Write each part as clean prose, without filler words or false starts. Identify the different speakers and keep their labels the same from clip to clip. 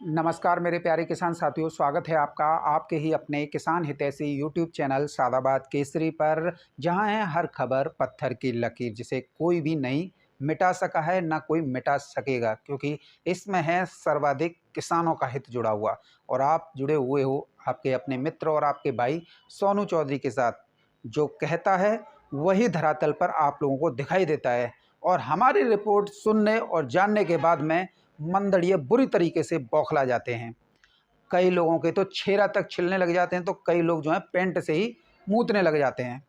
Speaker 1: नमस्कार मेरे प्यारे किसान साथियों, स्वागत है आपका आपके ही अपने किसान हितैषी यूट्यूब चैनल सादाबाद केसरी पर, जहां है हर खबर पत्थर की लकीर, जिसे कोई भी नहीं मिटा सका है ना कोई मिटा सकेगा, क्योंकि इसमें है सर्वाधिक किसानों का हित जुड़ा हुआ। और आप जुड़े हुए हो आपके अपने मित्र और आपके भाई सोनू चौधरी के साथ। जो कहता है वही धरातल पर आप लोगों को दिखाई देता है, और हमारी रिपोर्ट सुनने और जानने के बाद में मंदड़िए बुरी तरीके से बौखला जाते हैं। कई लोगों के तो छेरा तक छिलने लग जाते हैं, तो कई लोग जो हैं पेंट से ही मूतने लग जाते हैं,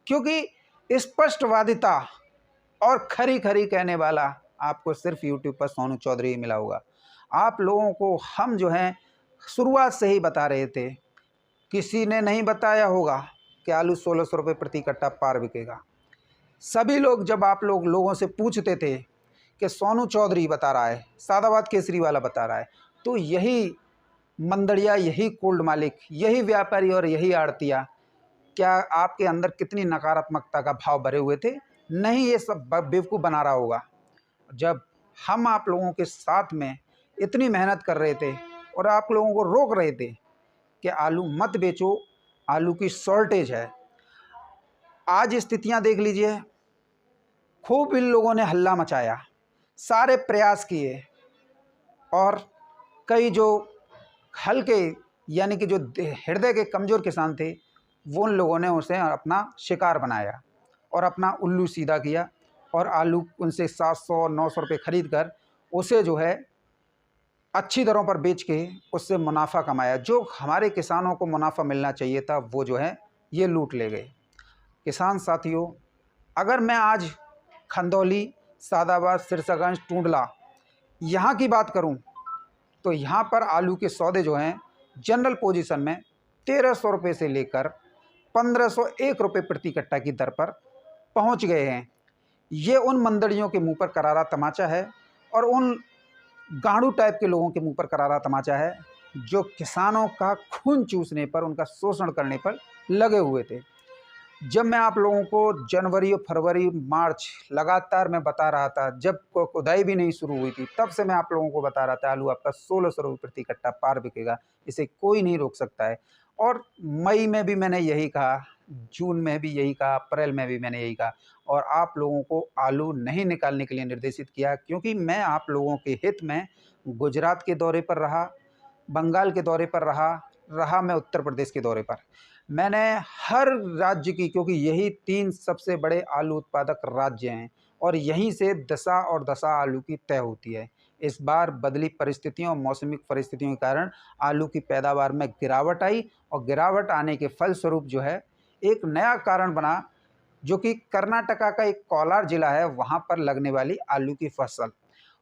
Speaker 1: क्योंकि स्पष्टवादिता और खरी खरी कहने वाला आपको सिर्फ यूट्यूब पर सोनू चौधरी ही मिला होगा। आप लोगों को हम जो हैं शुरुआत से ही बता रहे थे, किसी ने नहीं बताया होगा कि आलू 1600 रुपये प्रति कट्टा पार बिकेगा। सभी लोग जब आप लोगों से पूछते थे कि सोनू चौधरी बता रहा है, सादाबाद केसरी वाला बता रहा है, तो यही मंदड़िया, यही कोल्ड मालिक, यही व्यापारी और यही आड़तिया, क्या आपके अंदर कितनी नकारात्मकता का भाव भरे हुए थे? नहीं, ये सब बेवकूफ़ बना रहा होगा। जब हम आप लोगों के साथ में इतनी मेहनत कर रहे थे और आप लोगों को रोक रहे थे कि आलू मत बेचो, आलू की शॉर्टेज है। आज स्थितियां देख लीजिए, खूब इन लोगों ने हल्ला मचाया, सारे प्रयास किए, और कई जो हल्के यानी कि जो हृदय के कमज़ोर किसान थे, वो उन लोगों ने उसे अपना शिकार बनाया और अपना उल्लू सीधा किया, और आलू उनसे 700-900 रुपये खरीद कर उसे जो है अच्छी दरों पर बेच के उससे मुनाफा कमाया। जो हमारे किसानों को मुनाफा मिलना चाहिए था, वो जो है ये लूट ले गए। किसान साथियों, अगर मैं आज खंदौली, सादाबाद, सिरसागंज, टूंडला यहाँ की बात करूं, तो यहाँ पर आलू के सौदे जो हैं जनरल पोजीशन में 1300 रुपये से लेकर 1501 रुपये प्रति कट्टा की दर पर पहुँच गए हैं। ये उन मंदड़ियों के मुंह पर करारा तमाचा है, और उन गाड़ू टाइप के लोगों के मुंह पर करारा तमाचा है, जो किसानों का खून चूसने पर, उनका शोषण करने पर लगे हुए थे। जब मैं आप लोगों को जनवरी और फरवरी, मार्च लगातार मैं बता रहा था, जब खुदाई भी नहीं शुरू हुई थी, तब से मैं आप लोगों को बता रहा था आलू आपका 1600 रुपये प्रति कट्टा पार बिकेगा, इसे कोई नहीं रोक सकता है। और मई में भी मैंने यही कहा, जून में भी यही कहा, अप्रैल में भी मैंने यही कहा, और आप लोगों को आलू नहीं निकालने के लिए निर्देशित किया, क्योंकि मैं आप लोगों के हित में गुजरात के दौरे पर रहा, बंगाल के दौरे पर रहा मैं उत्तर प्रदेश के दौरे पर। मैंने हर राज्य की, क्योंकि यही 3 सबसे बड़े आलू उत्पादक राज्य हैं, और यहीं से दशा और दशा आलू की तय होती है। इस बार बदली परिस्थितियों और मौसमी परिस्थितियों के कारण आलू की पैदावार में गिरावट आई, और गिरावट आने के फलस्वरूप जो है एक नया कारण बना, जो कि कर्नाटका का एक कोलार ज़िला है, वहाँ पर लगने वाली आलू की फसल।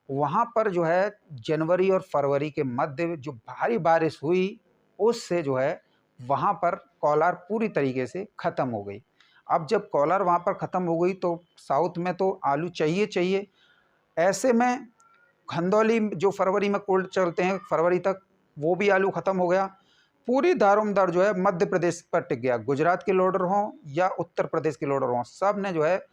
Speaker 1: वहाँ पर जो है जनवरी और फरवरी के मध्य जो भारी बारिश हुई, उससे जो है वहाँ पर कोलार पूरी तरीके से ख़त्म हो गई। अब जब कोलार वहाँ पर ख़त्म हो गई, तो साउथ में तो आलू चाहिए। ऐसे में खंदौली जो फरवरी में कोल्ड चलते हैं फरवरी तक, वो भी आलू ख़त्म हो गया। पूरी दारोमदार जो है मध्य प्रदेश पर टिक गया। गुजरात के लोडर हों या उत्तर प्रदेश के लोडर हों, सब ने जो है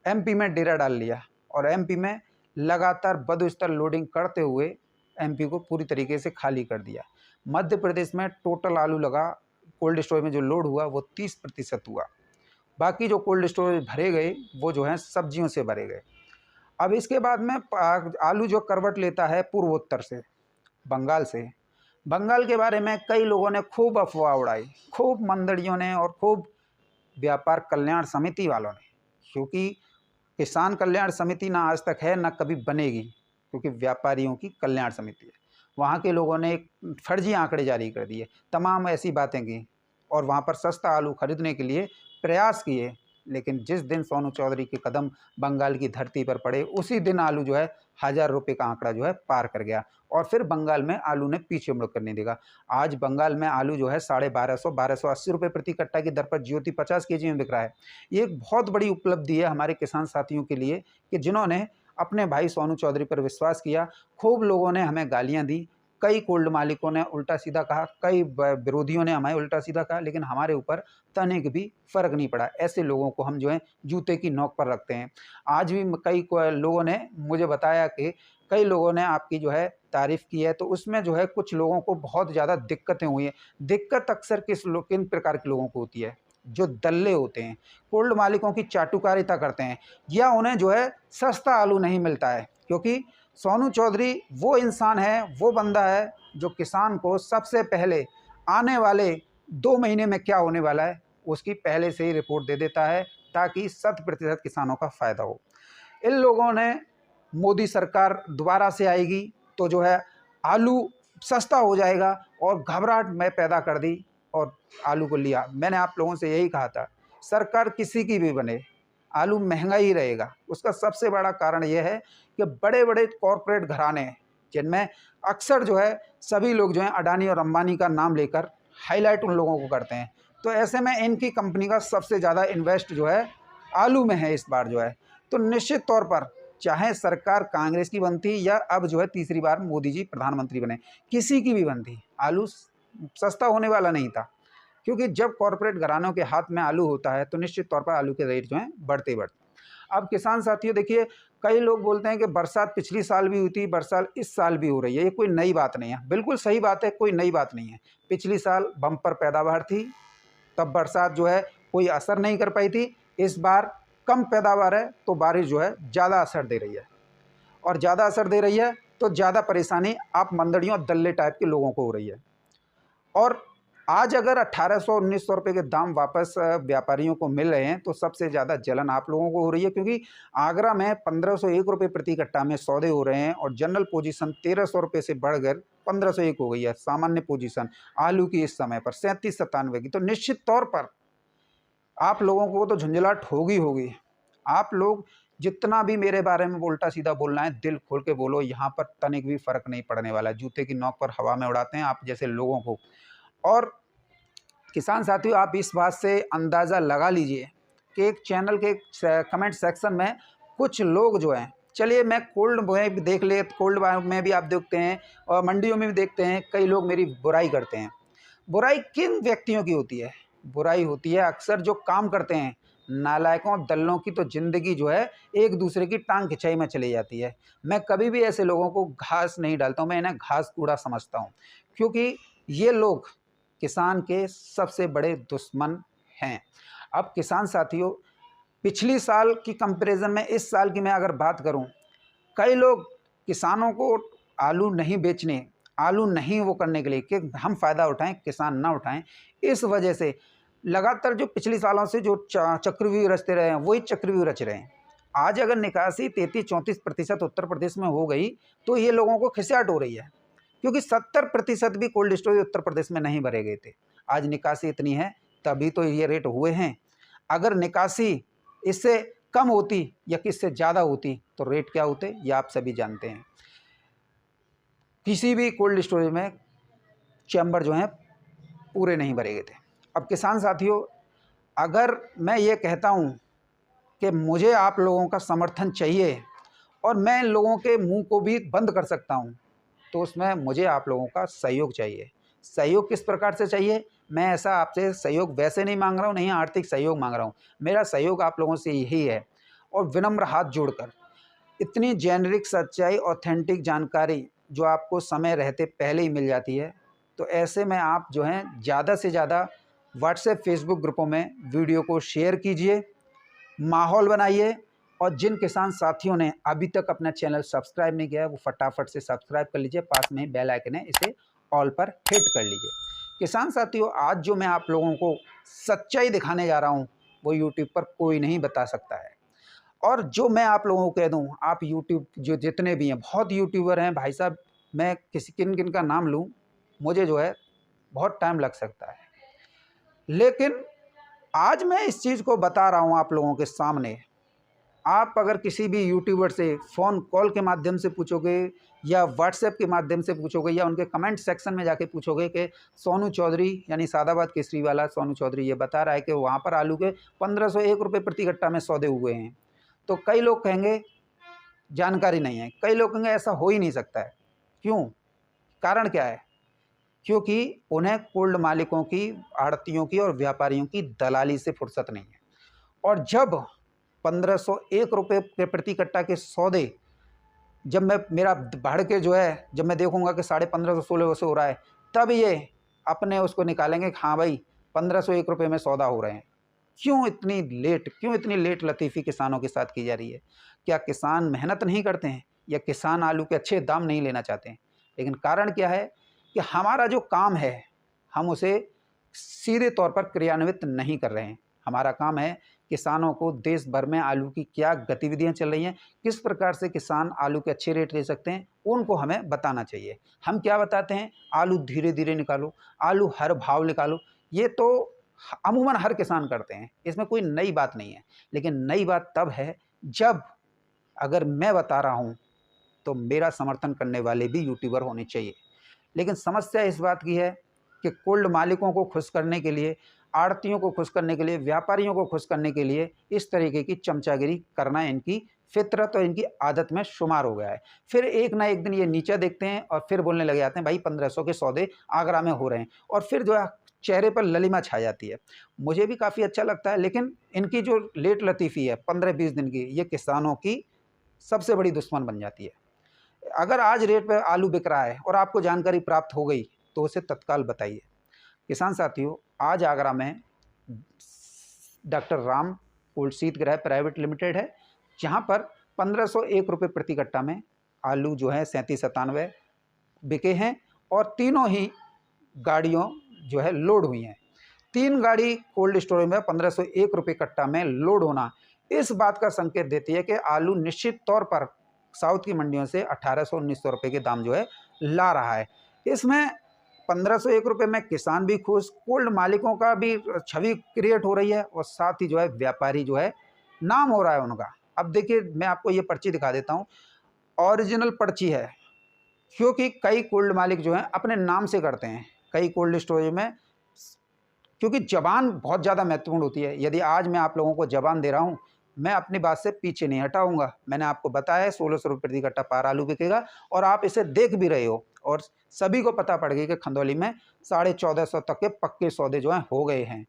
Speaker 1: एमपी में डेरा डाल लिया, और एमपी में लगातार बदस्तर लोडिंग करते हुए एमपी को पूरी तरीके से खाली कर दिया। मध्य प्रदेश में टोटल आलू लगा, कोल्ड स्टोरेज में जो लोड हुआ वो 30% हुआ। बाकी जो कोल्ड स्टोरेज भरे गए, वो जो हैं सब्जियों से भरे गए। अब इसके बाद में आलू जो करवट लेता है पूर्वोत्तर से, बंगाल से। बंगाल के बारे में कई लोगों ने खूब अफवाह उड़ाई, खूब मंदड़ियों ने और खूब व्यापार कल्याण समिति वालों ने, क्योंकि किसान कल्याण समिति ना आज तक है ना कभी बनेगी, क्योंकि व्यापारियों की कल्याण समिति है। वहाँ के लोगों ने एक फर्जी आंकड़े जारी कर दिए, तमाम ऐसी बातें की, और वहाँ पर सस्ता आलू खरीदने के लिए प्रयास किए। लेकिन जिस दिन सोनू चौधरी के कदम बंगाल की धरती पर पड़े, उसी दिन आलू जो है 1000 रुपये का आंकड़ा जो है पार कर गया, और फिर बंगाल में आलू ने पीछे मुड़ कर नहीं देखा। आज बंगाल में आलू जो है 1250-1280 रुपये प्रति कट्टा की दर पर ज्योति 50 केजी में बिक रहा है। ये एक बहुत बड़ी उपलब्धि है हमारे किसान साथियों के लिए, कि जिन्होंने अपने भाई सोनू चौधरी पर विश्वास किया। खूब लोगों ने हमें गालियाँ दी, कई कोल्ड मालिकों ने उल्टा सीधा कहा, कई विरोधियों ने हमें उल्टा सीधा कहा, लेकिन हमारे ऊपर तनिक भी फ़र्क नहीं पड़ा। ऐसे लोगों को हम जो है जूते की नोक पर रखते हैं। आज भी कई लोगों ने मुझे बताया कि कई लोगों ने आपकी जो है तारीफ़ की है, तो उसमें जो है कुछ लोगों को बहुत ज़्यादा दिक्कतें हुई हैं। दिक्कत अक्सर किन प्रकार के लोगों को होती है? जो दल्ले होते हैं, कोल्ड मालिकों की चाटुकारिता करते हैं, या उन्हें जो है सस्ता आलू नहीं मिलता है। क्योंकि सोनू चौधरी वो इंसान है, वो बंदा है जो किसान को सबसे पहले आने वाले 2 महीने में क्या होने वाला है उसकी पहले से ही रिपोर्ट दे देता है, ताकि 100% किसानों का फ़ायदा हो। इन लोगों ने मोदी सरकार दोबारा से आएगी तो जो है आलू सस्ता हो जाएगा और घबराहट में पैदा कर दी और आलू को लिया। मैंने आप लोगों से यही कहा था, सरकार किसी की भी बने, आलू महंगा ही रहेगा। उसका सबसे बड़ा कारण यह है कि बड़े बड़े कॉरपोरेट घराने हैं, जिनमें अक्सर जो है सभी लोग जो हैं अडानी और अंबानी का नाम लेकर हाईलाइट उन लोगों को करते हैं। तो ऐसे में इनकी कंपनी का सबसे ज़्यादा इन्वेस्ट जो है आलू में है इस बार जो है। तो निश्चित तौर पर चाहे सरकार कांग्रेस की बनती या अब जो है तीसरी बार मोदी जी प्रधानमंत्री बने, किसी की भी बनती, आलू सस्ता होने वाला नहीं था। क्योंकि जब कॉरपोरेट घरानों के हाथ में आलू होता है तो निश्चित तौर पर आलू के रेट जो हैं बढ़ते ही बढ़ते। अब किसान साथियों देखिए, कई लोग बोलते हैं कि बरसात पिछली साल भी हुई थी, बरसात इस साल भी हो रही है, ये कोई नई बात नहीं है। बिल्कुल सही बात है, कोई नई बात नहीं है। पिछली साल बम्पर पैदावार थी, तब बरसात जो है कोई असर नहीं कर पाई थी। इस बार कम पैदावार है तो बारिश जो है ज़्यादा असर दे रही है, और ज़्यादा असर दे रही है तो ज़्यादा परेशानी आप मंदड़ियों दल्ले टाइप के लोगों को हो रही है। और आज अगर 1800-1900 रुपये के दाम वापस व्यापारियों को मिल रहे हैं तो सबसे ज़्यादा जलन आप लोगों को हो रही है, क्योंकि आगरा में 1501 रुपये प्रति कट्टा में सौदे हो रहे हैं और जनरल पोजीशन 1300 रुपये से बढ़कर 1501 हो गई है। सामान्य पोजीशन आलू की इस समय पर 37-97 की। तो निश्चित तौर पर आप लोगों को तो झुंझलाहट होगी होगी। आप लोग जितना भी मेरे बारे में उल्टा सीधा बोलना है, दिल खोल के बोलो, यहाँ पर तनिक भी फ़र्क नहीं पड़ने वाला। जूते की नोक पर हवा में उड़ाते हैं आप जैसे लोगों को। और किसान साथियों, आप इस बात से अंदाज़ा लगा लीजिए कि एक चैनल के कमेंट सेक्शन में कुछ लोग जो हैं, चलिए मैं कोल्ड में भी देख ले, कोल्ड में भी आप देखते हैं और मंडियों में भी देखते हैं, कई लोग मेरी बुराई करते हैं। बुराई किन व्यक्तियों की होती है? बुराई होती है अक्सर जो काम करते हैं, नालायकों दल्लों की तो ज़िंदगी जो है एक दूसरे की टांग खिंचाई में चली जाती है। मैं कभी भी ऐसे लोगों को घास नहीं डालता हूँ, मैं इन्हें घास कूड़ा समझता हूँ, क्योंकि ये लोग किसान के सबसे बड़े दुश्मन हैं। अब किसान साथियों, पिछली साल की कंपैरिजन में इस साल की मैं अगर बात करूं, कई लोग किसानों को आलू नहीं बेचने, आलू नहीं वो करने के लिए कि हम फ़ायदा उठाएं, किसान ना उठाएं, इस वजह से लगातार जो पिछले सालों से जो चक्रव्यूह रचते रहे हैं वही चक्रव्यूह रच रहे हैं। आज अगर निकासी 33-34% उत्तर प्रदेश में हो गई तो ये लोगों को खिसियाट हो रही है, क्योंकि 70% भी कोल्ड स्टोरेज उत्तर प्रदेश में नहीं भरे गए थे। आज निकासी इतनी है तभी तो ये रेट हुए हैं। अगर निकासी इससे कम होती या किससे ज़्यादा होती तो रेट क्या होते ये आप सभी जानते हैं। किसी भी कोल्ड स्टोरेज में चैम्बर जो हैं पूरे नहीं भरे गए थे। अब किसान साथियों, अगर मैं ये कहता हूँ कि मुझे आप लोगों का समर्थन चाहिए और मैं इन लोगों के मुंह को भी बंद कर सकता हूँ, तो उसमें मुझे आप लोगों का सहयोग चाहिए। सहयोग किस प्रकार से चाहिए? मैं ऐसा आपसे सहयोग वैसे नहीं मांग रहा हूँ, नहीं आर्थिक सहयोग मांग रहा हूँ। मेरा सहयोग आप लोगों से यही है, और विनम्र हाथ जोड़कर इतनी जेनरिक सच्चाई, ऑथेंटिक जानकारी जो आपको समय रहते पहले ही मिल जाती है, तो ऐसे में आप जो हैं ज़्यादा से ज़्यादा व्हाट्सएप फेसबुक ग्रुपों में वीडियो को शेयर कीजिए, माहौल बनाइए, और जिन किसान साथियों ने अभी तक अपना चैनल सब्सक्राइब नहीं किया है वो फटाफट से सब्सक्राइब कर लीजिए, पास में ही बेल आइकन है, इसे ऑल पर हिट कर लीजिए। किसान साथियों, आज जो मैं आप लोगों को सच्चाई दिखाने जा रहा हूँ वो यूट्यूब पर कोई नहीं बता सकता है। और जो मैं आप लोगों को कह दूँ, आप यूट्यूब जो जितने भी हैं, बहुत यूट्यूबर हैं भाई साहब, मैं किन किन का नाम लूँ मुझे जो है बहुत टाइम लग सकता है, लेकिन आज मैं इस चीज़ को बता रहा हूँ आप लोगों के सामने। आप अगर किसी भी यूट्यूबर से फ़ोन कॉल के माध्यम से पूछोगे या व्हाट्सएप के माध्यम से पूछोगे या उनके कमेंट सेक्शन में जाके पूछोगे कि सोनू चौधरी यानी सादाबाद केसरी वाला सोनू चौधरी ये बता रहा है कि वहाँ पर आलू के 1501 रुपये प्रति कट्टा में सौदे हुए हैं, तो कई लोग कहेंगे जानकारी नहीं है, कई लोग कहेंगे ऐसा हो ही नहीं सकता है। क्यों? कारण क्या है? क्योंकि उन्हें कोल्ड मालिकों की, आड़तियों की और व्यापारियों की दलाली से फुर्सत नहीं है। और जब 1501 रुपये के प्रति कट्टा के सौदे, जब मैं मेरा बढ़ के जो है, जब मैं देखूंगा कि 1550-1600 से हो रहा है, तब ये अपने उसको निकालेंगे कि हाँ भाई 1501 रुपये में सौदा हो रहे हैं। क्यों इतनी लेट लतीफ़ी किसानों के साथ की जा रही है? क्या किसान मेहनत नहीं करते हैं, या किसान आलू के अच्छे दाम नहीं लेना चाहते हैं? लेकिन कारण क्या है कि हमारा जो काम है, हम उसे सीधे तौर पर क्रियान्वित नहीं कर रहे हैं। हमारा काम है किसानों को देश भर में आलू की क्या गतिविधियां चल रही हैं, किस प्रकार से किसान आलू के अच्छे रेट ले सकते हैं, उनको हमें बताना चाहिए। हम क्या बताते हैं? आलू धीरे धीरे निकालो, आलू हर भाव निकालो। ये तो अमूमन हर किसान करते हैं, इसमें कोई नई बात नहीं है। लेकिन नई बात तब है जब, अगर मैं बता रहा हूँ तो मेरा समर्थन करने वाले भी यूट्यूबर होने चाहिए। लेकिन समस्या इस बात की है कि कोल्ड मालिकों को खुश करने के लिए, आड़तियों को खुश करने के लिए, व्यापारियों को खुश करने के लिए इस तरीके की चमचागिरी करना इनकी फितरत और इनकी आदत में शुमार हो गया है। फिर एक ना एक दिन ये नीचा देखते हैं और फिर बोलने लग जाते हैं भाई 1500 के सौदे आगरा में हो रहे हैं, और फिर जो है चेहरे पर ललिमा छा जाती है। मुझे भी काफ़ी अच्छा लगता है, लेकिन इनकी जो लेट लतीफ़ी है 15-20 दिन की, ये किसानों की सबसे बड़ी दुश्मन बन जाती है। अगर आज रेट पे आलू बिक रहा है और आपको जानकारी प्राप्त हो गई तो उसे तत्काल बताइए। किसान साथियों, आज आगरा में डॉक्टर राम कोल्ड शीतगृह प्राइवेट लिमिटेड है, जहां पर 1501 रुपये प्रति कट्टा में आलू जो है 3797 बिके हैं, और तीनों ही गाड़ियों जो है लोड हुई हैं। 3 गाड़ी कोल्ड स्टोरेज में 1501 रुपये कट्टा में लोड होना इस बात का संकेत देती है कि आलू निश्चित तौर पर साउथ की मंडियों से 1800-1900 रुपये के दाम जो है ला रहा है। इसमें 1501 रुपये में किसान भी खुश, कोल्ड मालिकों का भी छवि क्रिएट हो रही है, और साथ ही जो है व्यापारी जो है नाम हो रहा है उनका। अब देखिए, मैं आपको ये पर्ची दिखा देता हूँ, ओरिजिनल पर्ची है, क्योंकि कई कोल्ड मालिक जो हैं अपने नाम से करते हैं कई कोल्ड स्टोरेज में, क्योंकि ज़बान बहुत ज़्यादा महत्वपूर्ण होती है। यदि आज मैं आप लोगों को ज़बान दे रहा हूँ, मैं अपनी बात से पीछे नहीं हटाऊंगा। मैंने आपको बताया है 1600 रुपये प्रति कट्टा पार आलू बिकेगा, और आप इसे देख भी रहे हो, और सभी को पता पड़ गई कि खंदौली में 1450 तक के पक्के सौदे जो हैं हो गए हैं,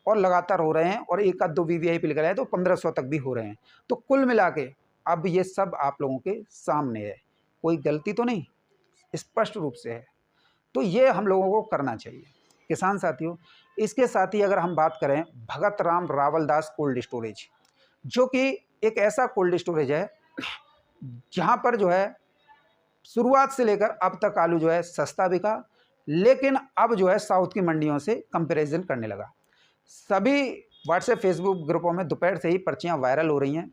Speaker 1: और लगातार हो रहे हैं, और एक आध दो वीवीआईपी निकल आए तो 1500 तक भी हो रहे हैं। तो कुल मिला के अब ये सब आप लोगों के सामने है, कोई गलती तो नहीं, स्पष्ट रूप से है। तो ये हम लोगों को करना चाहिए। किसान साथियों, इसके साथ ही अगर हम बात करें भगत राम रावलदास कोल्ड स्टोरेज, जो कि एक ऐसा कोल्ड स्टोरेज है जहां पर जो है शुरुआत से लेकर अब तक आलू जो है सस्ता बिका, लेकिन अब जो है साउथ की मंडियों से कंपैरिजन करने लगा। सभी व्हाट्सएप फेसबुक ग्रुपों में दोपहर से ही पर्चियां वायरल हो रही हैं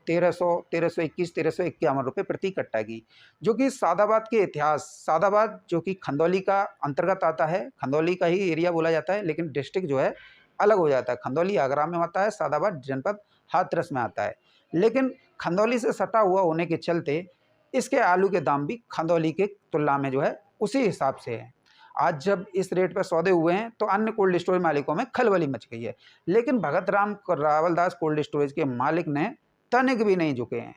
Speaker 1: 1300, 1321, 1351 रुपये प्रति कट्टा की, जो कि सादाबाद के इतिहास, सादाबाद जो कि खंदौली का अंतर्गत आता है, खंदौली का ही एरिया बोला जाता है, लेकिन डिस्ट्रिक्ट जो है अलग हो जाता है। खंदौली आगरा में आता है, सादाबाद जनपद हाथरस में आता है, लेकिन खंदौली से सटा हुआ होने के चलते इसके आलू के दाम भी खंदौली के तुलना में जो है उसी हिसाब से है। आज जब इस रेट पर सौदे हुए हैं तो अन्य कोल्ड स्टोरेज मालिकों में खलबली मच गई है, लेकिन भगत राम रावलदास कोल्ड स्टोरेज के मालिक ने तनिक भी नहीं झुके हैं।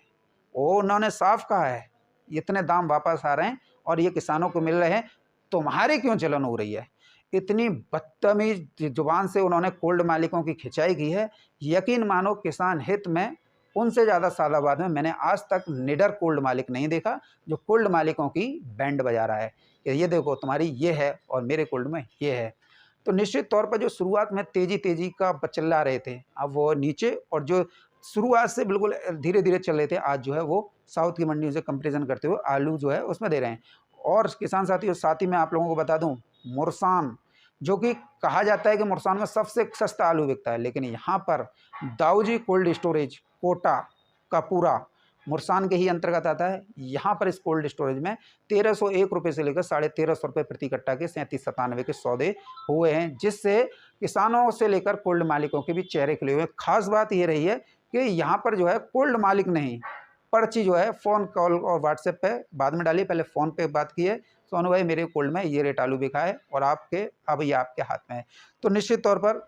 Speaker 1: उन्होंने साफ कहा है इतने दाम वापस आ रहे हैं और ये किसानों को मिल रहे हैं, तुम्हारी क्यों जलन हो रही है। इतनी बदतमीज जुबान से उन्होंने कोल्ड मालिकों की खिंचाई की है। यकीन मानो किसान हित में उनसे ज़्यादा सादाबाद में मैंने आज तक निडर कोल्ड मालिक नहीं देखा जो कोल्ड मालिकों की बैंड बजा रहा है कि ये देखो तुम्हारी ये है और मेरे कोल्ड में ये है। तो निश्चित तौर पर जो शुरुआत में तेजी का चिल्ला रहे थे, अब वो नीचे, और जो शुरुआत से बिल्कुल धीरे धीरे चल रहे थे, आज जो है वो साउथ की मंडियों से कंपैरिजन करते हुए आलू जो है उसमें दे रहे हैं। और किसान साथियों, साथ ही मैं आप लोगों को बता दूं, मुरसान, जो कि कहा जाता है कि मुरसान में सबसे सस्ता आलू बिकता है, लेकिन यहाँ पर दाऊजी कोल्ड स्टोरेज कोटा का पूरा मुरसान के ही अंतर्गत आता है। यहाँ पर इस कोल्ड स्टोरेज में 1301 रुपये से लेकर 1350 रुपये प्रति कट्टा के 3797 के सौदे हुए हैं, जिससे किसानों से लेकर कोल्ड मालिकों के भी चेहरे खिले हुए हैं। खास बात ये रही है कि यहाँ पर जो है कोल्ड मालिक नहीं, पर्ची जो है फ़ोन कॉल और व्हाट्सएप पे बाद में डालिए, पहले फ़ोन पे बात की है, सोनू भाई मेरे कोल्ड में ये रेट आलू बिका है और आपके अब ये आपके हाथ में है। तो निश्चित तौर पर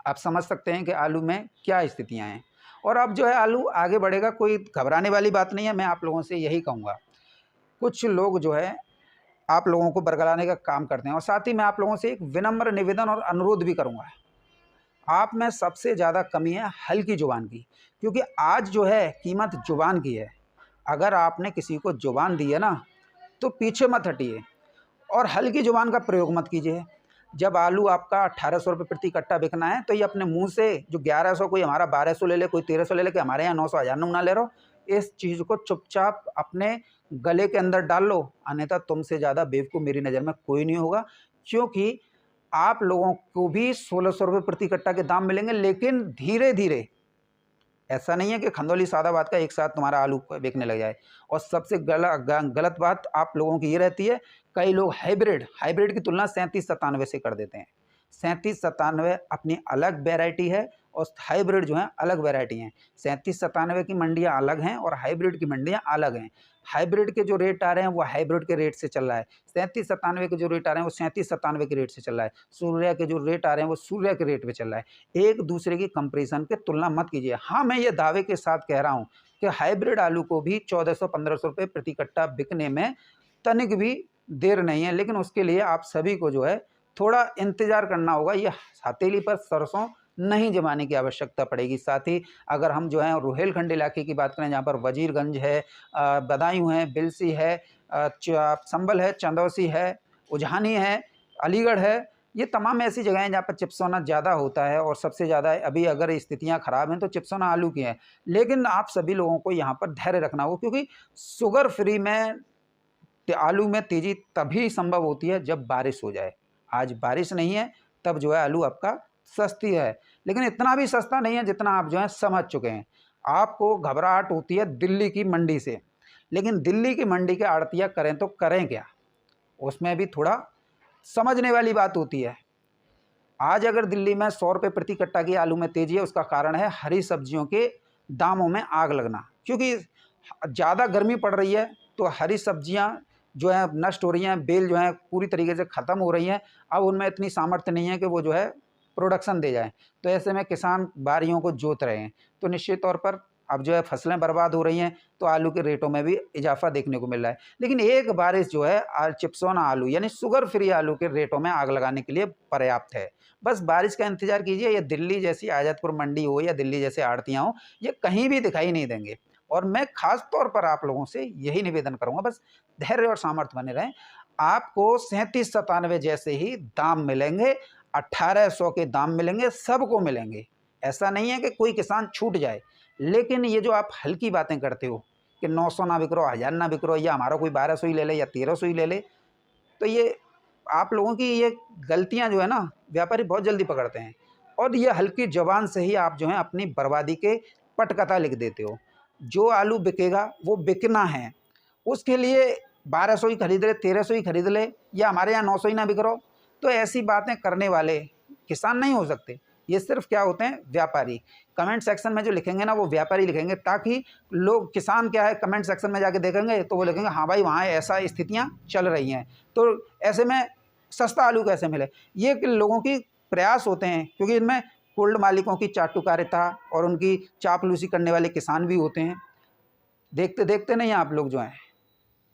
Speaker 1: आप समझ सकते हैं कि आलू में क्या स्थितियाँ हैं, और अब जो है आलू आगे बढ़ेगा, कोई घबराने वाली बात नहीं है। मैं आप लोगों से यही कहूँगा, कुछ लोग जो है आप लोगों को बरगलाने का काम करते हैं। और साथ ही मैं आप लोगों से एक विनम्र निवेदन और अनुरोध भी करूँगा, आप में सबसे ज़्यादा कमी है हल्की ज़ुबान की, क्योंकि आज जो है कीमत ज़ुबान की है। अगर आपने किसी को ज़ुबान दी है ना, तो पीछे मत हटिए और हल्की ज़ुबान का प्रयोग मत कीजिए। जब आलू आपका 1800 रुपये प्रति कट्टा बिकना है, तो ये अपने मुंह से जो 1100, कोई हमारा 1200 ले ले, कोई 1300 ले ले, कि हमारे यहाँ 900 1000 ना ले रहो, इस चीज़ को चुपचाप अपने गले के अंदर डाल लो, अन्यथा तुमसे ज़्यादा बेवकूफ़ मेरी नज़र में कोई नहीं होगा। क्योंकि आप लोगों को भी 1600 रुपये प्रति कट्टा के दाम मिलेंगे, लेकिन धीरे धीरे। ऐसा नहीं है कि खंदौली सादाबाद का एक साथ तुम्हारा आलू बिकने लग जाए। और सबसे गलत बात आप लोगों की ये रहती है, कई लोग हाइब्रिड की तुलना 37-97 से कर देते हैं। 37-97 अपनी अलग वैरायटी है और हाइब्रिड जो है अलग वैरायटी हैं। 37-97 की मंडियां अलग हैं और हाइब्रिड की मंडियां अलग हैं। हाइब्रिड के जो रेट आ रहे हैं वो हाइब्रिड के रेट से चल रहा है, 37-97 के जो रेट आ रहे हैं वो 37-97 के रेट से चल रहा है, सूर्या के जो रेट आ रहे हैं वो सूर्या के रेट पे चल रहा है। एक दूसरे की कंपेरिजन के तुलना मत कीजिए। हाँ, मैं ये दावे के साथ कह रहा हूँ कि हाइब्रिड आलू को भी 1400-1500 रुपये प्रति कट्टा बिकने में तनिक भी देर नहीं है, लेकिन उसके लिए आप सभी को जो है थोड़ा इंतज़ार करना होगा। ये हथेली पर सरसों नहीं जमाने की आवश्यकता पड़ेगी। साथ ही अगर हम जो है रुहेलखंड इलाके की बात करें, जहाँ पर वजीरगंज है, बदायूं है, बिलसी है, संभल है, चंदौसी है, उझानी है, अलीगढ़ है, ये तमाम ऐसी जगह हैं जहाँ पर चिप्सोना ज़्यादा होता है। और सबसे ज़्यादा अभी अगर स्थितियाँ ख़राब हैं तो चिप्सोना आलू की हैं। लेकिन आप सभी लोगों को यहाँ पर धैर्य रखना होगा, क्योंकि शुगर फ्री में आलू में तेज़ी तभी संभव होती है जब बारिश हो जाए। आज बारिश नहीं है, तब जो है आलू आपका सस्ती है, लेकिन इतना भी सस्ता नहीं है जितना आप जो है समझ चुके हैं। आपको घबराहट होती है दिल्ली की मंडी से, लेकिन दिल्ली की मंडी के आड़तिया करें तो करें क्या, उसमें भी थोड़ा समझने वाली बात होती है। आज अगर दिल्ली में 100 रुपये प्रति कट्टा की आलू में तेजी है, उसका कारण है हरी सब्जियों के दामों में आग लगना। क्योंकि ज़्यादा गर्मी पड़ रही है तो हरी सब्जियां जो है नष्ट हो रही हैं, बेल जो है पूरी तरीके से ख़त्म हो रही हैं। अब उनमें इतनी सामर्थ्य नहीं है कि वो जो है प्रोडक्शन दे जाएं। तो ऐसे में किसान बारियों को जोत रहे हैं, तो निश्चित तौर पर अब जो है फसलें बर्बाद हो रही हैं, तो आलू के रेटों में भी इजाफा देखने को मिल रहा है। लेकिन एक बारिश जो है चिप्सोना आलू यानी शुगर फ्री आलू के रेटों में आग लगाने के लिए पर्याप्त है। बस बारिश का इंतजार कीजिए। ये दिल्ली जैसी आज़ादपुर मंडी हो या दिल्ली जैसे आड़तियाँ हो, ये कहीं भी दिखाई नहीं देंगे। और मैं खास तौर पर आप लोगों से यही निवेदन करूंगा, बस धैर्य और सामर्थ्य बने रहें। आपको 37-97 जैसे ही दाम मिलेंगे, 1800 के दाम मिलेंगे, सबको मिलेंगे। ऐसा नहीं है कि कोई किसान छूट जाए। लेकिन ये जो आप हल्की बातें करते हो कि 900 ना बिक रहा, 1000 ना बिक रहा, या हमारा कोई 1200 ही ले ले या 1300 ही ले ले, तो ये आप लोगों की ये गलतियां जो है ना, व्यापारी बहुत जल्दी पकड़ते हैं। और ये हल्की जबान से ही आप जो है अपनी बर्बादी के पटकथा लिख देते हो। जो आलू बिकेगा वो बिकना है, उसके लिए 1200 ही खरीद ले, 1300 ही खरीद ले, या हमारे यहाँ 900 ही ना बिक रहा हो। तो ऐसी बातें करने वाले किसान नहीं हो सकते। ये सिर्फ क्या होते हैं, व्यापारी। कमेंट सेक्शन में जो लिखेंगे ना वो व्यापारी लिखेंगे, ताकि लोग, किसान क्या है, कमेंट सेक्शन में जाके देखेंगे तो वो लिखेंगे हाँ भाई वहाँ ऐसा स्थितियाँ चल रही हैं, तो ऐसे में सस्ता आलू कैसे मिले। ये लोगों की प्रयास होते हैं, क्योंकि इनमें कोल्ड मालिकों की चाटुकारिता और उनकी चापलूसी करने वाले किसान भी होते हैं। देखते देखते नहीं आप लोग जो हैं,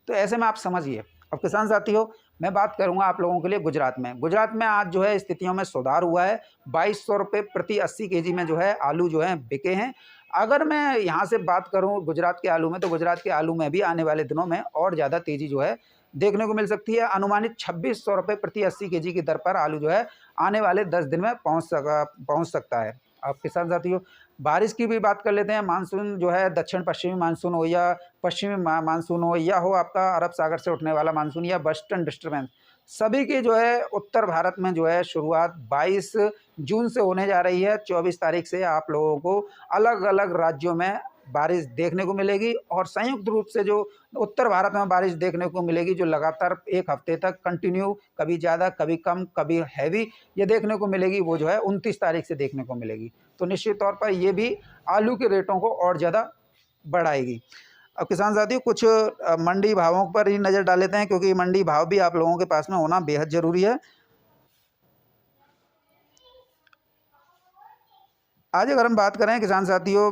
Speaker 1: तो ऐसे में आप समझिए। अब किसान साथियों, मैं बात करूंगा आप लोगों के लिए गुजरात में। गुजरात में आज जो है स्थितियों में सुधार हुआ है। 2200 रुपये प्रति 80 केजी में जो है आलू जो है बिके हैं। अगर मैं यहाँ से बात करूँ गुजरात के आलू में, तो गुजरात के आलू में भी आने वाले दिनों में और ज़्यादा तेज़ी जो है देखने को मिल सकती है। अनुमानित 2600 रुपये प्रति 80 केजी की दर पर आलू जो है आने वाले 10 दिन में पहुँच सकता है। अब किसान साथियों, बारिश की भी बात कर लेते हैं। मानसून जो है दक्षिण पश्चिमी मानसून हो या पश्चिमी मानसून हो, या हो आपका अरब सागर से उठने वाला मानसून या वेस्टर्न डिस्टर्बेंस, सभी की जो है उत्तर भारत में जो है शुरुआत 22 जून से होने जा रही है। 24 तारीख से आप लोगों को अलग अलग राज्यों में बारिश देखने को मिलेगी। और संयुक्त रूप से जो उत्तर भारत में बारिश देखने को मिलेगी, जो लगातार एक हफ्ते तक कंटिन्यू, कभी ज़्यादा कभी कम कभी हैवी, ये देखने को मिलेगी, वो जो है 29 तारीख से देखने को मिलेगी। तो निश्चित तौर पर ये भी आलू के रेटों को और ज़्यादा बढ़ाएगी। अब किसान साथियों, कुछ मंडी भावों पर ही नज़र डाल लेते हैं, क्योंकि मंडी भाव भी आप लोगों के पास में होना बेहद ज़रूरी है। आज अगर हम बात करें किसान साथियों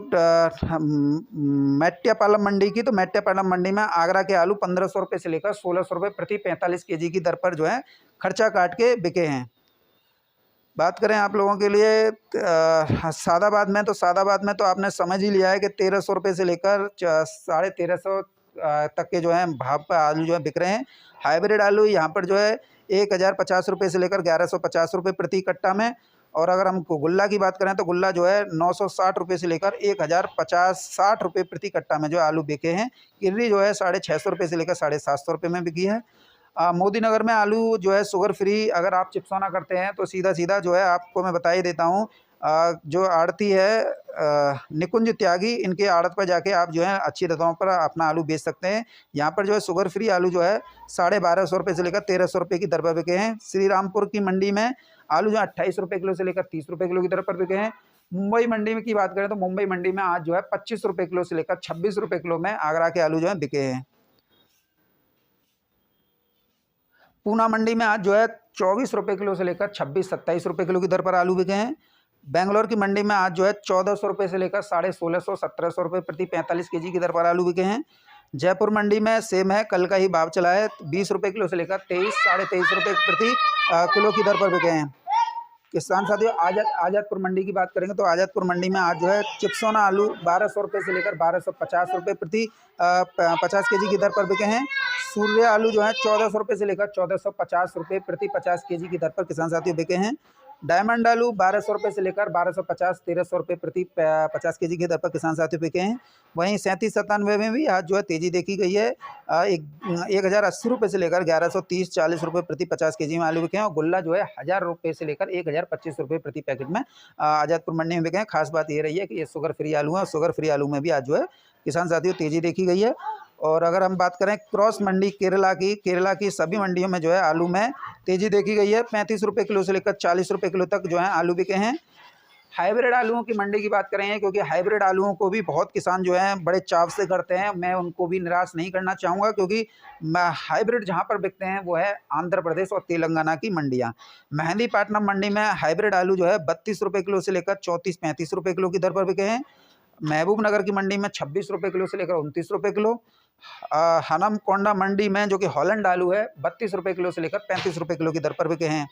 Speaker 1: मेट्टापालम मंडी की, तो मेट्टापालम मंडी में आगरा के आलू 1500 रुपये से लेकर 1600 रुपये प्रति 45 केजी की दर पर जो है खर्चा काट के बिके हैं। बात करें आप लोगों के लिए सादाबाद में, तो सादाबाद में तो आपने समझ ही लिया है कि 1300 रुपये से लेकर 1350 तक के जो है भाव पर आलू जो है बिक रहे हैं। हाइब्रिड आलू यहाँ पर जो है 1050 रुपये से लेकर 1150 रुपये प्रति कट्टा में। और अगर हम गुल्ला की बात करें तो गुल्ला जो है 960 रुपये से लेकर 1050-60 रुपये प्रति कट्टा में जो आलू बिके हैं। किर्री जो है 650 रुपये से लेकर 750 रुपये में बिकी है। मोदी नगर में आलू जो है शुगर फ्री, अगर आप चिप्सोना करते हैं तो सीधा सीधा जो है आपको मैं बता ही देता हूँ, जो आड़ती है निकुंज त्यागी, इनके आड़त पर जाके आप जो है अच्छी दरों पर अपना आलू बेच सकते हैं। यहाँ पर जो है शुगर फ्री आलू जो है 1250 रुपये से लेकर 1300 रुपये की दर पर बिके हैं। श्री रामपुर की मंडी में आलू जो है 28 रुपये किलो से लेकर 30 रुपये किलो की दर पर बिके हैं। मुंबई मंडी में की बात करें तो मुंबई मंडी में आज जो है 25 रुपये किलो से लेकर 26 रुपये किलो में आगरा के आलू जो है बिके हैं। पूना मंडी में आज जो है 24 रुपये किलो से लेकर 26-27 रुपये किलो की दर पर आलू बिके हैं। बेंगलोर की मंडी में आज जो है 1400 रुपये से लेकर 1650-1700 रुपये प्रति 45 केजी की दर पर आलू बिके हैं। जयपुर मंडी में सेम है, कल का ही भाव चला है, 20 रुपये किलो से लेकर 23-23.5 रुपये प्रति किलो की दर पर बिके हैं। किसान साथियों आज़ादपुर मंडी की बात करेंगे तो आज़ादपुर मंडी में आज जो है चिप्सोना आलू 1200 रुपये से लेकर 1250 रुपये प्रति 50 केजी की दर पर बिके हैं। सूर्य आलू जो है 1400 रुपये से लेकर 1450 रुपये प्रति 50 केजी की दर पर किसान साथियों बिके हैं। डायमंड आलू 1200 रुपये से लेकर 1250-1300 रुपये प्रति 50 केजी की दर पर किसान साथियों बिके हैं। वहीं 3797 में भी आज जो है तेज़ी देखी गई है, 1080 रुपये से लेकर 1130-40 रुपये प्रति 50 केजी में आलू बिके हैं। और गुल्ला जो है 1000 रुपये से लेकर 1025 रुपये प्रति पैकेट में आज़ादपुर मंडी में बिके हैं। खास बात ये रही है कि ये शुगर फ्री आलू है, और शुगर फ्री आलू में भी आज जो है किसान साथियों तेज़ी देखी गई है। और अगर हम बात करें क्रॉस मंडी केरला की सभी मंडियों में जो है आलू में तेज़ी देखी गई है। 35 रुपये किलो से लेकर 40 रुपये किलो तक जो है आलू बिके हैं। हाइब्रिड आलूओं की मंडी की बात करें, क्योंकि हाइब्रिड आलूओं को भी बहुत किसान जो हैं बड़े चाव से करते हैं, मैं उनको भी निराश नहीं करना चाहूँगा, क्योंकि हाइब्रिड जहाँ पर बिकते हैं वो है आंध्र प्रदेश और तेलंगाना की मंडियाँ। मेहंदीपट्टनम मंडी में हाइब्रिड आलू जो है 32 रुपये किलो से लेकर 34-35 रुपये किलो की दर पर बिके हैं। महबूब नगर की मंडी में 26 रुपये किलो से लेकर 29 रुपये किलो। हनमकोंडा मंडी में जो कि हॉलैंड आलू है 32 रुपये किलो से लेकर 35 रुपये किलो की दर पर बिके हैं।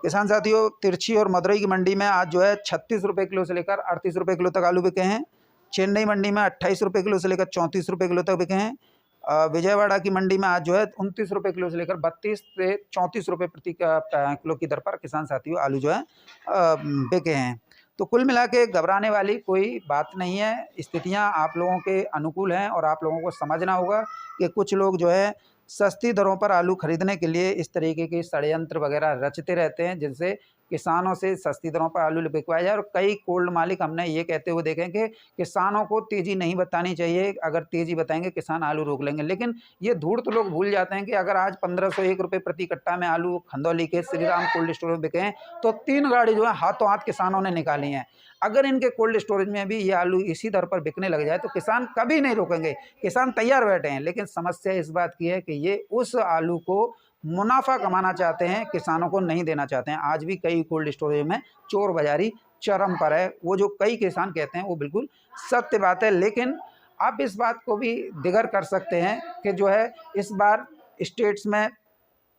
Speaker 1: किसान साथियों तिरछी और मदुरई की मंडी में आज जो है 36 रुपये किलो से लेकर 38 रुपये किलो तक आलू बिके हैं। चेन्नई मंडी में 28 रुपये किलो से लेकर 34 रुपये किलो तक बिके हैं। विजयवाड़ा की मंडी में आज जो है 29 रुपये किलो से लेकर 32 से 34 रुपये प्रति किलो की दर पर किसान साथियों आलू जो है बिके हैं। तो कुल मिला के घबराने वाली कोई बात नहीं है, स्थितियां आप लोगों के अनुकूल हैं, और आप लोगों को समझना होगा कि कुछ लोग जो है सस्ती दरों पर आलू खरीदने के लिए इस तरीके के षड्यंत्र वगैरह रचते रहते हैं, जिनसे किसानों से सस्ती दरों पर आलू बिकवाया जाए। और कई कोल्ड मालिक हमने ये कहते हुए देखे कि किसानों को तेज़ी नहीं बतानी चाहिए, अगर तेज़ी बताएंगे किसान आलू रोक लेंगे। लेकिन ये धूर्त लोग भूल जाते हैं कि अगर आज 1501 रुपये प्रति कट्टा में आलू खंदौली के श्रीराम कोल्ड स्टोर में बिके हैं, तो 3 गाड़ी जो है हाथों हाथ किसानों ने निकाली हैं। अगर इनके कोल्ड स्टोरेज में भी ये आलू इसी दर पर बिकने लग जाए तो किसान कभी नहीं रोकेंगे, किसान तैयार बैठे हैं। लेकिन समस्या इस बात की है कि ये उस आलू को मुनाफा कमाना चाहते हैं, किसानों को नहीं देना चाहते हैं। आज भी कई कोल्ड स्टोरेज में चोर बाजारी चरम पर है, वो जो कई किसान कहते हैं वो बिल्कुल सत्य बात है। लेकिन आप इस बात को भी दिगर कर सकते हैं कि जो है इस बार स्टेट्स में,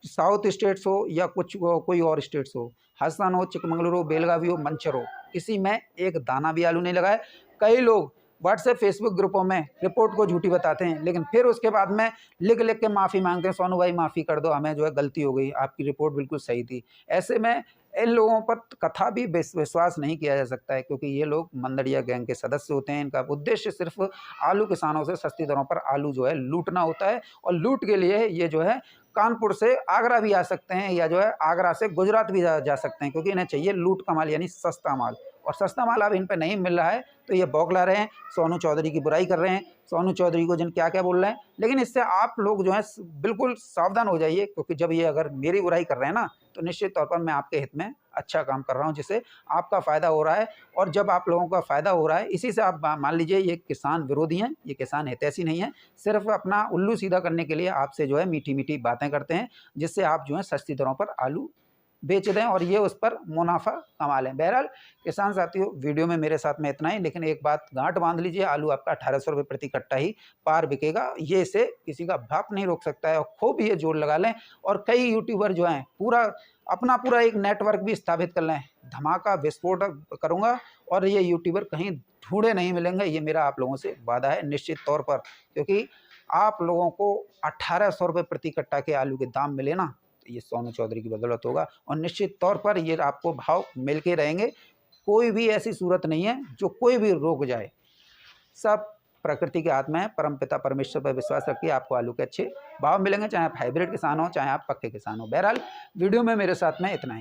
Speaker 1: साउथ स्टेट्स हो या कोई और स्टेट्स हो, हसन हो, चिकमंगलुरु हो, बेलगावी हो, मंचर हो, किसी में एक दाना भी आलू नहीं लगा है। कई लोग व्हाट्सएप फेसबुक ग्रुपों में रिपोर्ट को झूठी बताते हैं, लेकिन फिर उसके बाद में लिख लिख के माफ़ी मांगते हैं, सोनू भाई माफ़ी कर दो, हमें जो है गलती हो गई, आपकी रिपोर्ट बिल्कुल सही थी। ऐसे में इन लोगों पर कथा भी विश्वास नहीं किया जा सकता है, क्योंकि ये लोग मंदड़िया गैंग के सदस्य होते हैं। इनका उद्देश्य सिर्फ आलू किसानों से सस्ती दरों पर आलू जो है लूटना होता है, और लूट के लिए ये जो है कानपुर से आगरा भी आ सकते हैं, या जो है आगरा से गुजरात भी जा सकते हैं, क्योंकि इन्हें चाहिए लूट का माल यानी सस्ता माल। और सस्ता माल अब इन पे नहीं मिल रहा है तो ये बौखला रहे हैं, सोनू चौधरी की बुराई कर रहे हैं, सोनू चौधरी को जिन क्या क्या बोल रहे हैं। लेकिन इससे आप लोग जो है बिल्कुल सावधान हो जाइए, क्योंकि जब ये अगर मेरी बुराई कर रहे हैं ना, तो निश्चित तौर पर मैं आपके हित में अच्छा काम कर रहा हूँ, जिससे आपका फ़ायदा हो रहा है। और जब आप लोगों का फ़ायदा हो रहा है, इसी से आप मान लीजिए ये किसान विरोधी हैं, ये किसान हितैषी नहीं है, सिर्फ अपना उल्लू सीधा करने के लिए आपसे जो है मीठी मीठी बातें करते हैं, जिससे आप जो है सस्ती दरों पर आलू बेच दें और ये उस पर मुनाफा कमा लें। बहरहाल किसान साथियों, वीडियो में मेरे साथ में इतना ही, लेकिन एक बात गांठ बांध लीजिए, आलू आपका 1800 रुपये प्रति कट्टा ही पार बिकेगा। ये इसे किसी का बाप नहीं रोक सकता है। और खूब ये जोर लगा लें और कई यूट्यूबर जो हैं पूरा एक नेटवर्क भी स्थापित कर लें। धमाका विस्फोट करूँगा और ये यूट्यूबर कहीं ढूंढे नहीं मिलेंगे, ये मेरा आप लोगों से वादा है निश्चित तौर पर। क्योंकि आप लोगों को 1800 रुपये प्रति कट्टा के आलू के दाम मिले ना, तो ये सोनू चौधरी की बदौलत होगा और निश्चित तौर पर ये आपको भाव मिल के रहेंगे। कोई भी ऐसी सूरत नहीं है जो कोई भी रोक जाए, सब प्रकृति के हाथ में है। परमपिता परमेश्वर पर विश्वास रखिए, आपको आलू के अच्छे भाव मिलेंगे, चाहे आप हाइब्रिड किसान हो चाहे आप पक्के किसान हो। बहरहाल वीडियो में मेरे साथ में इतना ही।